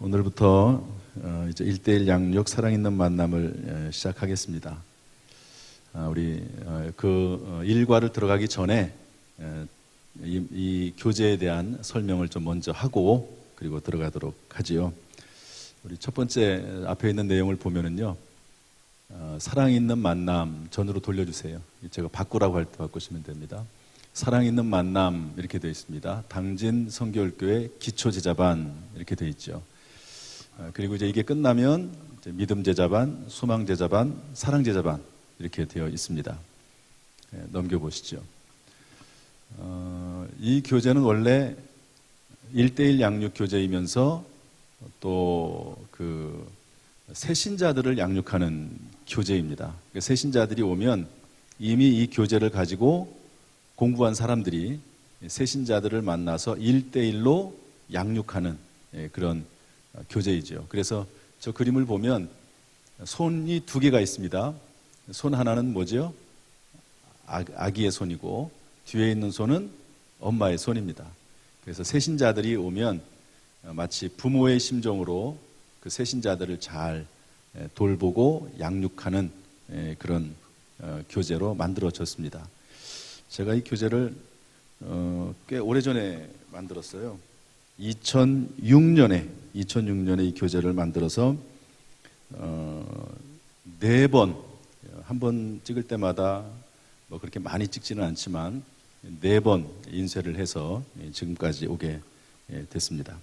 오늘부터 이제 1:1 양육 사랑 있는 만남을 시작하겠습니다. 우리 그 일과를 들어가기 전에 이 교재에 대한 설명을 좀 먼저 하고 그리고 들어가도록 하지요. 우리 첫 번째 앞에 있는 내용을 보면은요, 사랑 있는 만남 전으로 돌려주세요. 제가 바꾸라고 할 때 바꾸시면 됩니다. 사랑 있는 만남 이렇게 되어 있습니다. 당진 성교울교회 기초제자반 이렇게 되어 있죠. 그리고 이제 이게 끝나면 이제 믿음제자반, 소망제자반, 사랑제자반 이렇게 되어 있습니다. 넘겨보시죠. 이 교재는 원래 1:1 양육 교재이면서 또 그 새신자들을 양육하는 교재입니다. 새신자들이 오면 이미 이 교재를 가지고 공부한 사람들이 새신자들을 만나서 1:1로 양육하는 그런 교재이죠. 그래서 저 그림을 보면 손이 두 개가 있습니다. 손 하나는 뭐죠? 아기의 손이고 뒤에 있는 손은 엄마의 손입니다. 그래서 새신자들이 오면 마치 부모의 심정으로 그 새신자들을 잘 돌보고 양육하는 그런 교재로 만들어졌습니다. 제가 이 교재를 꽤 오래전에 만들었어요. 2006년에 이 교재를 만들어서 4번, 한 번 찍을 때마다 뭐 그렇게 많이 찍지는 않지만 4번 인쇄를 해서 지금까지 오게 됐습니다.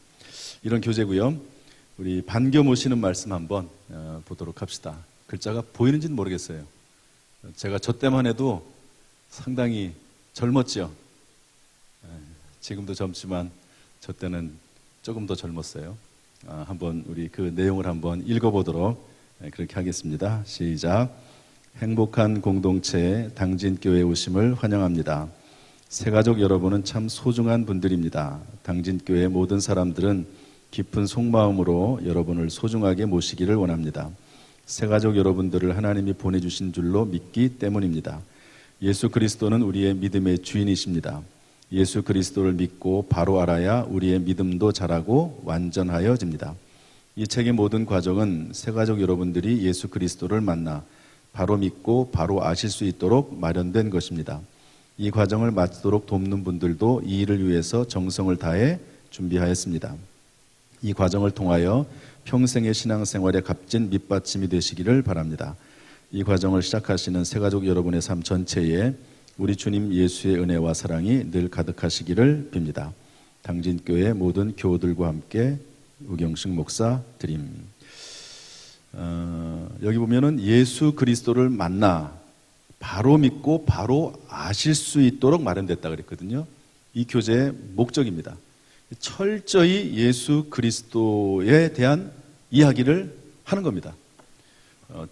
이런 교재고요. 우리 반겨 모시는 말씀 한번 보도록 합시다. 글자가 보이는지는 모르겠어요. 제가 저 때만 해도 상당히 젊었죠. 지금도 젊지만 저 때는 조금 더 젊었어요. 한번 우리 그 내용을 한번 읽어보도록 그렇게 하겠습니다. 시작. 행복한 공동체에 당진교회에 오심을 환영합니다. 새가족 여러분은 참 소중한 분들입니다. 당진교회의 모든 사람들은 깊은 속마음으로 여러분을 소중하게 모시기를 원합니다. 새가족 여러분들을 하나님이 보내주신 줄로 믿기 때문입니다. 예수 그리스도는 우리의 믿음의 주인이십니다. 예수 그리스도를 믿고 바로 알아야 우리의 믿음도 자라고 완전하여집니다. 이 책의 모든 과정은 새가족 여러분들이 예수 그리스도를 만나 바로 믿고 바로 아실 수 있도록 마련된 것입니다. 이 과정을 마치도록 돕는 분들도 이 일을 위해서 정성을 다해 준비하였습니다. 이 과정을 통하여 평생의 신앙생활에 값진 밑받침이 되시기를 바랍니다. 이 과정을 시작하시는 새가족 여러분의 삶 전체에 우리 주님 예수의 은혜와 사랑이 늘 가득하시기를 빕니다. 당진교회 모든 교우들과 함께 우경식 목사 드림. 여기 보면은 예수 그리스도를 만나 바로 믿고 바로 아실 수 있도록 마련됐다 그랬거든요. 이 교재의 목적입니다. 철저히 예수 그리스도에 대한 이야기를 하는 겁니다.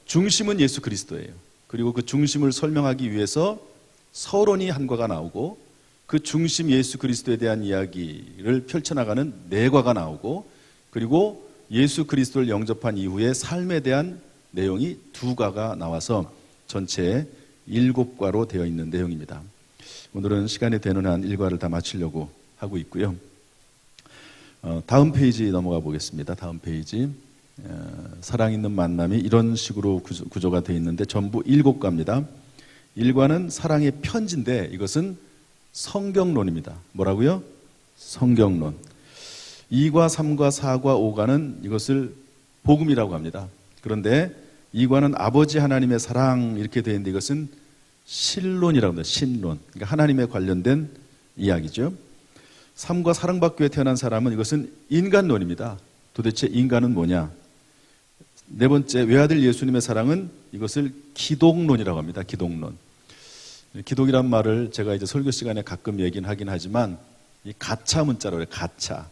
중심은 예수 그리스도예요. 그리고 그 중심을 설명하기 위해서 서론이 한 과가 나오고 그 중심 예수 그리스도에 대한 이야기를 펼쳐나가는 4과가 나오고 그리고 예수 그리스도를 영접한 이후의 삶에 대한 내용이 2과가 나와서 전체 7과로 되어 있는 내용입니다. 오늘은 시간이 되는 한 1과를 다 마치려고 하고 있고요. 다음 페이지 넘어가 보겠습니다. 다음 페이지. 사랑 있는 만남이 이런 식으로 구조가 되어 있는데 전부 7과입니다. 1과는 사랑의 편지인데 이것은 성경론입니다. 뭐라고요? 성경론. 2과, 3과, 4과, 5과는 이것을 복음이라고 합니다. 그런데 2과는 아버지 하나님의 사랑 이렇게 되어 있는데 이것은 신론이라고 합니다. 신론. 그러니까 하나님에 관련된 이야기죠. 3과 사랑받기 위해 태어난 사람은 이것은 인간론입니다. 도대체 인간은 뭐냐? 4번째 외아들 예수님의 사랑은 이것을 기독론이라고 합니다. 기독론. 기독이란 말을 제가 이제 설교 시간에 가끔 얘기는 하긴 하지만 이 가차 문자로 해요. 가차.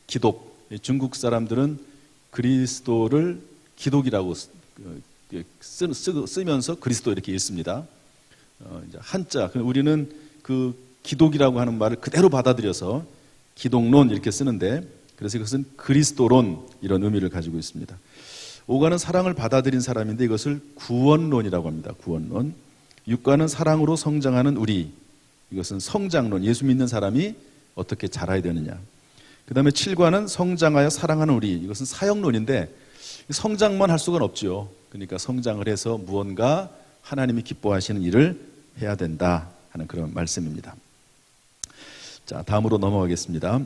기독. 중국 사람들은 그리스도를 기독이라고 쓰면서 그리스도 이렇게 읽습니다. 한자. 우리는 그 기독이라고 하는 말을 그대로 받아들여서 기독론 이렇게 쓰는데 그래서 이것은 그리스도론 이런 의미를 가지고 있습니다. 5과는 사랑을 받아들인 사람인데 이것을 구원론이라고 합니다. 구원론. 6과는 사랑으로 성장하는 우리. 이것은 성장론. 예수 믿는 사람이 어떻게 자라야 되느냐. 그 다음에 7과는 성장하여 사랑하는 우리. 이것은 사역론인데 성장만 할 수가 없죠. 그러니까 성장을 해서 무언가 하나님이 기뻐하시는 일을 해야 된다 하는 그런 말씀입니다. 자, 다음으로 넘어가겠습니다.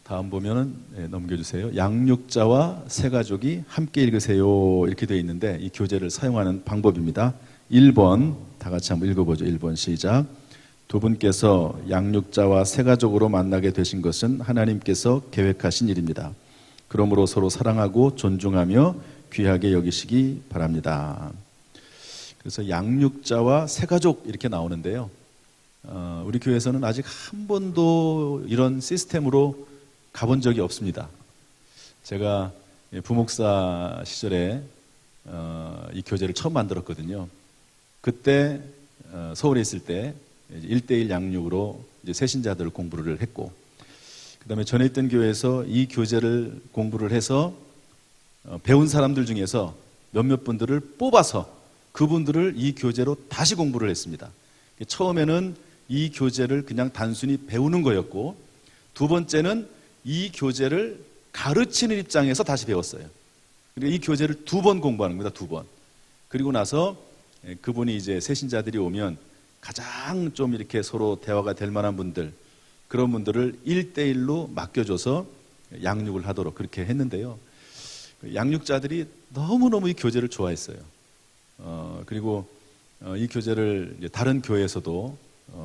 다음 보면은 넘겨주세요. 양육자와 새가족이 함께 읽으세요 이렇게 되어 있는데 이 교재를 사용하는 방법입니다. 1번 다 같이 한번 읽어보죠. 1번 시작. 두 분께서 양육자와 새가족으로 만나게 되신 것은 하나님께서 계획하신 일입니다. 그러므로 서로 사랑하고 존중하며 귀하게 여기시기 바랍니다. 그래서 양육자와 새가족 이렇게 나오는데요. 우리 교회에서는 아직 한 번도 이런 시스템으로 가본 적이 없습니다. 제가 부목사 시절에 이 교재를 처음 만들었거든요. 그때 서울에 있을 때 1대1 양육으로 이제 새신자들 공부를 했고, 그 다음에 전에 있던 교회에서 이 교재를 공부를 해서 배운 사람들 중에서 몇몇 분들을 뽑아서 그분들을 이 교재로 다시 공부를 했습니다. 처음에는 이 교재를 그냥 단순히 배우는 거였고, 두 번째는 이 교재를 가르치는 입장에서 다시 배웠어요. 그러니까 이 교재를 2번 공부하는 겁니다. 2번. 그리고 나서 그분이 이제 새신자들이 오면 가장 좀 이렇게 서로 대화가 될 만한 분들, 그런 분들을 1대1로 맡겨줘서 양육을 하도록 그렇게 했는데요. 양육자들이 너무너무 이 교재를 좋아했어요. 그리고 이 교재를 이제 다른 교회에서도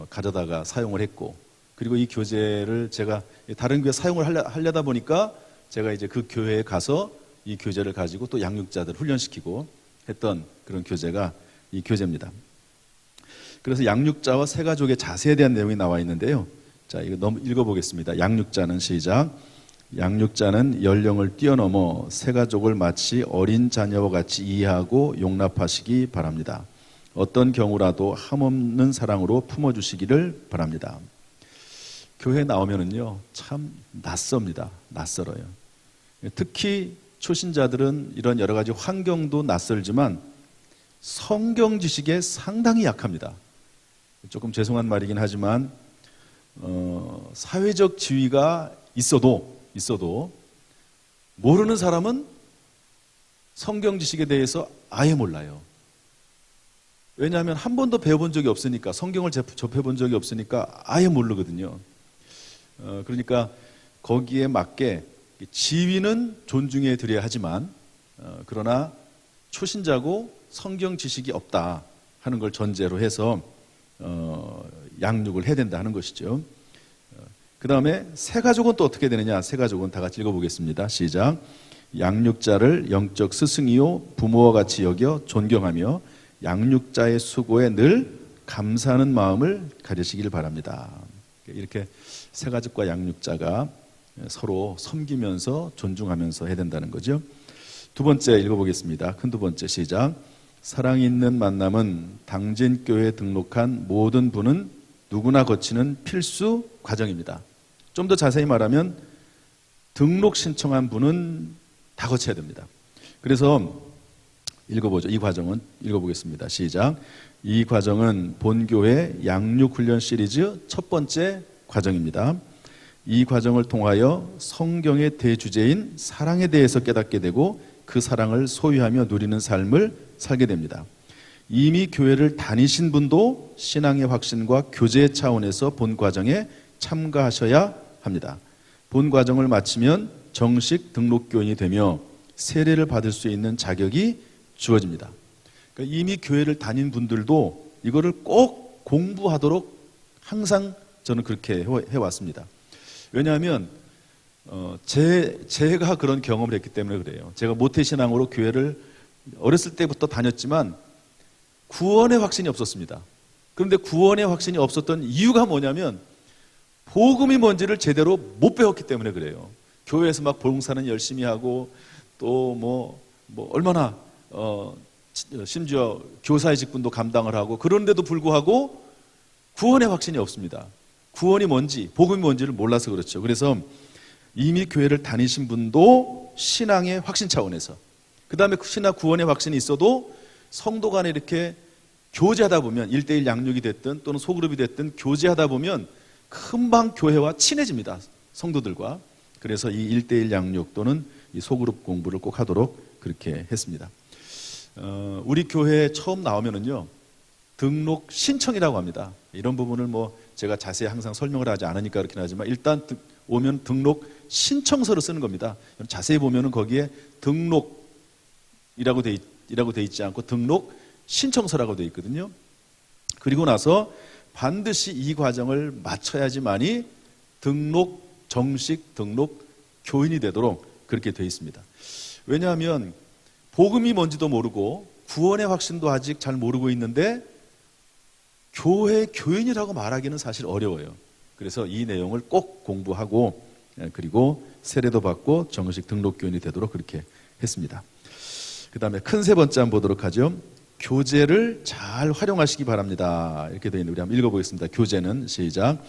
가져다가 사용을 했고, 그리고 이 교재를 제가 다른 교회 사용을 하려다 보니까 제가 이제 그 교회에 가서 이 교재를 가지고 또 양육자들 훈련시키고 했던 그런 교재가 이 교재입니다. 그래서 양육자와 새가족의 자세에 대한 내용이 나와 있는데요. 자, 이거 읽어보겠습니다. 양육자는 시작. 양육자는 연령을 뛰어넘어 새가족을 마치 어린 자녀와 같이 이해하고 용납하시기 바랍니다. 어떤 경우라도 함없는 사랑으로 품어주시기를 바랍니다. 교회에 나오면은요, 참 낯섭니다. 낯설어요. 특히 초신자들은 이런 여러 가지 환경도 낯설지만 성경 지식에 상당히 약합니다. 조금 죄송한 말이긴 하지만 사회적 지위가 있어도 모르는 사람은 성경 지식에 대해서 아예 몰라요. 왜냐하면 한 번도 배워본 적이 없으니까, 성경을 접해본 적이 없으니까 아예 모르거든요. 그러니까 거기에 맞게 지위는 존중해 드려야 하지만 그러나 초신자고 성경 지식이 없다 하는 걸 전제로 해서 양육을 해야 된다 하는 것이죠. 그 다음에 새가족은 또 어떻게 되느냐. 새가족은 다 같이 읽어보겠습니다. 시작. 양육자를 영적 스승이요 부모와 같이 여겨 존경하며 양육자의 수고에 늘 감사하는 마음을 가지시길 바랍니다. 이렇게 새가족과 양육자가 서로 섬기면서 존중하면서 해야 된다는 거죠. 두 번째 읽어보겠습니다. 큰 두 번째 시작. 사랑이 있는 만남은 당진교회에 등록한 모든 분은 누구나 거치는 필수 과정입니다. 좀 더 자세히 말하면 등록 신청한 분은 다 거쳐야 됩니다. 그래서 읽어보죠. 이 과정은 읽어보겠습니다. 시작. 이 과정은 본교회 양육훈련 시리즈 첫 번째 과정입니다. 이 과정을 통하여 성경의 대주제인 사랑에 대해서 깨닫게 되고 그 사랑을 소유하며 누리는 삶을 살게 됩니다. 이미 교회를 다니신 분도 신앙의 확신과 교제 차원에서 본 과정에 참가하셔야 합니다. 본 과정을 마치면 정식 등록교인이 되며 세례를 받을 수 있는 자격이 주어집니다. 그러니까 이미 교회를 다닌 분들도 이거를 꼭 공부하도록 항상 저는 그렇게 해왔습니다. 왜냐하면 제가 그런 경험을 했기 때문에 그래요. 제가 모태신앙으로 교회를 어렸을 때부터 다녔지만 구원의 확신이 없었습니다. 그런데 구원의 확신이 없었던 이유가 뭐냐면 복음이 뭔지를 제대로 못 배웠기 때문에 그래요. 교회에서 막 봉사는 열심히 하고 또 뭐 얼마나 심지어 교사의 직분도 감당을 하고 그런데도 불구하고 구원의 확신이 없습니다. 구원이 뭔지, 복음이 뭔지를 몰라서 그렇죠. 그래서 이미 교회를 다니신 분도 신앙의 확신 차원에서, 그 다음에 신앙 구원의 확신이 있어도 성도 간에 이렇게 교제하다 보면 1대1 양육이 됐든 또는 소그룹이 됐든 교제하다 보면 금방 교회와 친해집니다. 성도들과. 그래서 이 1대1 양육 또는 이 소그룹 공부를 꼭 하도록 그렇게 했습니다. 우리 교회에 처음 나오면은요, 등록 신청이라고 합니다. 이런 부분을 뭐 제가 자세히 항상 설명을 하지 않으니까 그렇긴 하지만 일단 오면 등록 신청서를 쓰는 겁니다. 자세히 보면은 거기에 등록이라고 돼 있지 않고 등록 신청서라고 돼 있거든요. 그리고 나서 반드시 이 과정을 마쳐야지만이 정식 등록 교인이 되도록 그렇게 돼 있습니다. 왜냐하면 복음이 뭔지도 모르고 구원의 확신도 아직 잘 모르고 있는데 교회 교인이라고 말하기는 사실 어려워요. 그래서 이 내용을 꼭 공부하고 그리고 세례도 받고 정식 등록 교인이 되도록 그렇게 했습니다. 그 다음에 큰 세 번째 한번 보도록 하죠. 교제를 잘 활용하시기 바랍니다. 이렇게 되어 있는데 우리 한번 읽어보겠습니다. 교제는 시작.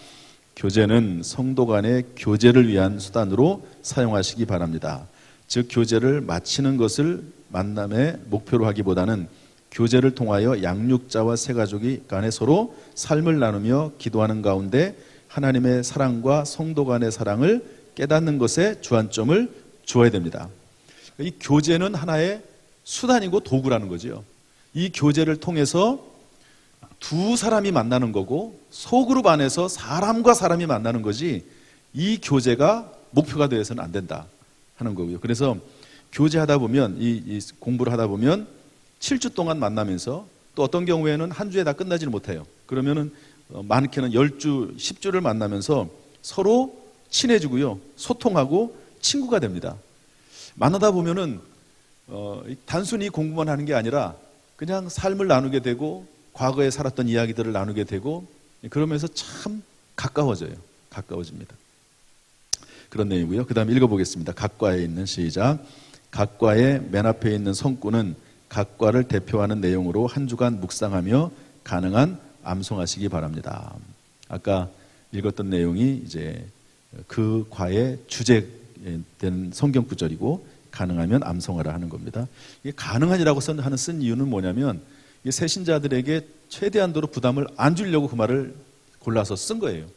교제는 성도 간의 교제를 위한 수단으로 사용하시기 바랍니다. 즉 교제를 마치는 것을 만남의 목표로 하기보다는 교제를 통하여 양육자와 새가족이 간에 서로 삶을 나누며 기도하는 가운데 하나님의 사랑과 성도 간의 사랑을 깨닫는 것에 주안점을 주어야 됩니다. 이 교제는 하나의 수단이고 도구라는 거죠. 이 교제를 통해서 두 사람이 만나는 거고 소그룹 안에서 사람과 사람이 만나는 거지 이 교제가 목표가 되어서는 안 된다 하는 거고요. 그래서 교제하다 보면 이 공부를 하다 보면 7주 동안 만나면서 또 어떤 경우에는 한 주에 다 끝나지는 못해요. 그러면은 많게는 10주, 10주를 만나면서 서로 친해지고요. 소통하고 친구가 됩니다. 만나다 보면은 단순히 공부만 하는 게 아니라 그냥 삶을 나누게 되고 과거에 살았던 이야기들을 나누게 되고 그러면서 참 가까워집니다. 그런 내용이고요. 그 다음에 읽어보겠습니다. 각과에 있는 시작. 각과의 맨 앞에 있는 성구는 각과를 대표하는 내용으로 한 주간 묵상하며 가능한 암송하시기 바랍니다. 아까 읽었던 내용이 이제 그 과의 주제된 성경 구절이고 가능하면 암송하라 하는 겁니다. 이게 가능한이라고 쓴 이유는 뭐냐면 새신자들에게 최대한도로 부담을 안 주려고 그 말을 골라서 쓴 거예요.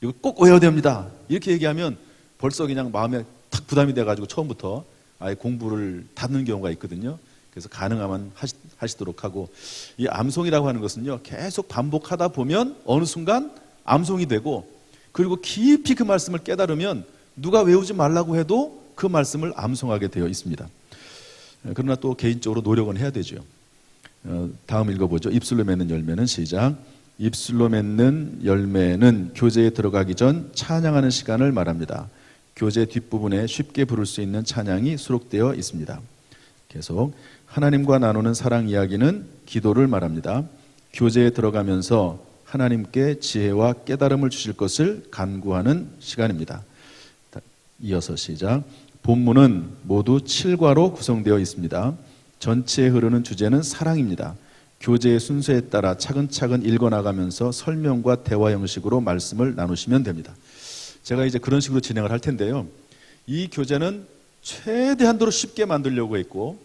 이거 꼭 외워야 됩니다. 이렇게 얘기하면 벌써 그냥 마음에 탁 부담이 돼가지고 처음부터 아예 공부를 닫는 경우가 있거든요. 그래서 가능하면 하시도록 하고 이 암송이라고 하는 것은요 계속 반복하다 보면 어느 순간 암송이 되고 그리고 깊이 그 말씀을 깨달으면 누가 외우지 말라고 해도 그 말씀을 암송하게 되어 있습니다. 그러나 또 개인적으로 노력은 해야 되죠. 다음 읽어보죠. 입술로 맺는 열매는 시작. 입술로 맺는 열매는 교제에 들어가기 전 찬양하는 시간을 말합니다. 교제 뒷부분에 쉽게 부를 수 있는 찬양이 수록되어 있습니다. 계속 하나님과 나누는 사랑 이야기는 기도를 말합니다. 교제에 들어가면서 하나님께 지혜와 깨달음을 주실 것을 간구하는 시간입니다. 이어서 시작. 본문은 모두 7과로 구성되어 있습니다. 전체에 흐르는 주제는 사랑입니다. 교제의 순서에 따라 차근차근 읽어나가면서 설명과 대화 형식으로 말씀을 나누시면 됩니다. 제가 이제 그런 식으로 진행을 할 텐데요. 이 교재는 최대한도로 쉽게 만들려고 했고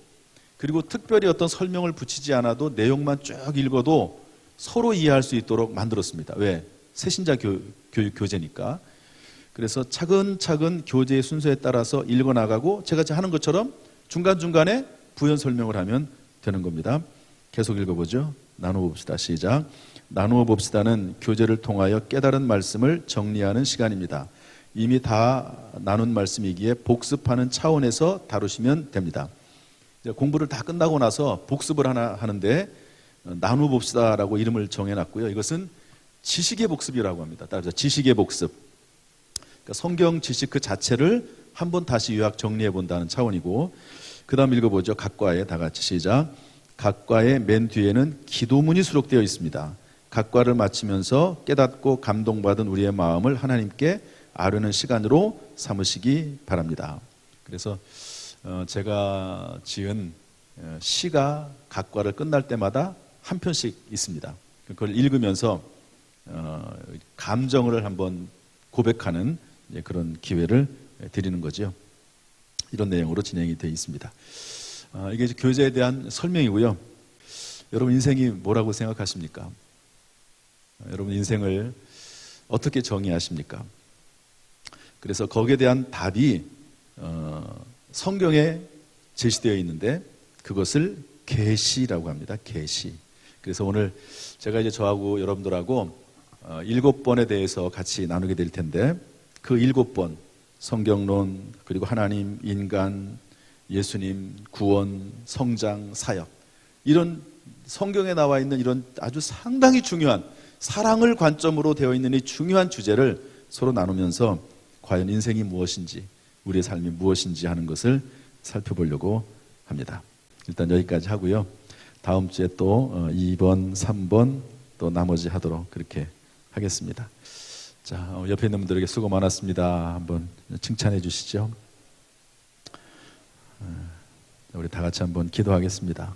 그리고 특별히 어떤 설명을 붙이지 않아도 내용만 쭉 읽어도 서로 이해할 수 있도록 만들었습니다. 왜? 새신자 교육 교재니까. 그래서 차근차근 교재의 순서에 따라서 읽어나가고 제가 하는 것처럼 중간중간에 부연 설명을 하면 되는 겁니다. 계속 읽어보죠. 나누어 봅시다. 시작. 나누어 봅시다는 교제를 통하여 깨달은 말씀을 정리하는 시간입니다. 이미 다 나눈 말씀이기에 복습하는 차원에서 다루시면 됩니다. 공부를 다 끝나고 나서 복습을 하나 하는데 나누어 봅시다라고 이름을 정해놨고요. 이것은 지식의 복습이라고 합니다. 따라서 지식의 복습. 그러니까 성경 지식 그 자체를 한번 다시 요약 정리해 본다는 차원이고 그 다음 읽어보죠. 각과에 다 같이 시작. 각과의 맨 뒤에는 기도문이 수록되어 있습니다. 각과를 마치면서 깨닫고 감동받은 우리의 마음을 하나님께 아뢰는 시간으로 삼으시기 바랍니다. 그래서 제가 지은 시가 각과를 끝날 때마다 한 편씩 있습니다. 그걸 읽으면서 감정을 한번 고백하는 그런 기회를 드리는 거죠. 이런 내용으로 진행이 되어 있습니다. 이게 교제에 대한 설명이고요. 여러분 인생이 뭐라고 생각하십니까? 여러분 인생을 어떻게 정의하십니까? 그래서 거기에 대한 답이 성경에 제시되어 있는데 그것을 계시라고 합니다. 계시. 그래서 오늘 제가 이제 저하고 여러분들하고 7번에 대해서 같이 나누게 될 텐데 그 7번 성경론 그리고 하나님, 인간, 예수님, 구원, 성장, 사역 이런 성경에 나와 있는 이런 아주 상당히 중요한 사랑을 관점으로 되어 있는 이 중요한 주제를 서로 나누면서 과연 인생이 무엇인지 우리의 삶이 무엇인지 하는 것을 살펴보려고 합니다. 일단 여기까지 하고요. 다음 주에 또 2번, 3번 또 나머지 하도록 그렇게 하겠습니다. 자, 옆에 있는 분들에게 수고 많았습니다. 한번 칭찬해 주시죠. 우리 다 같이 한번 기도하겠습니다.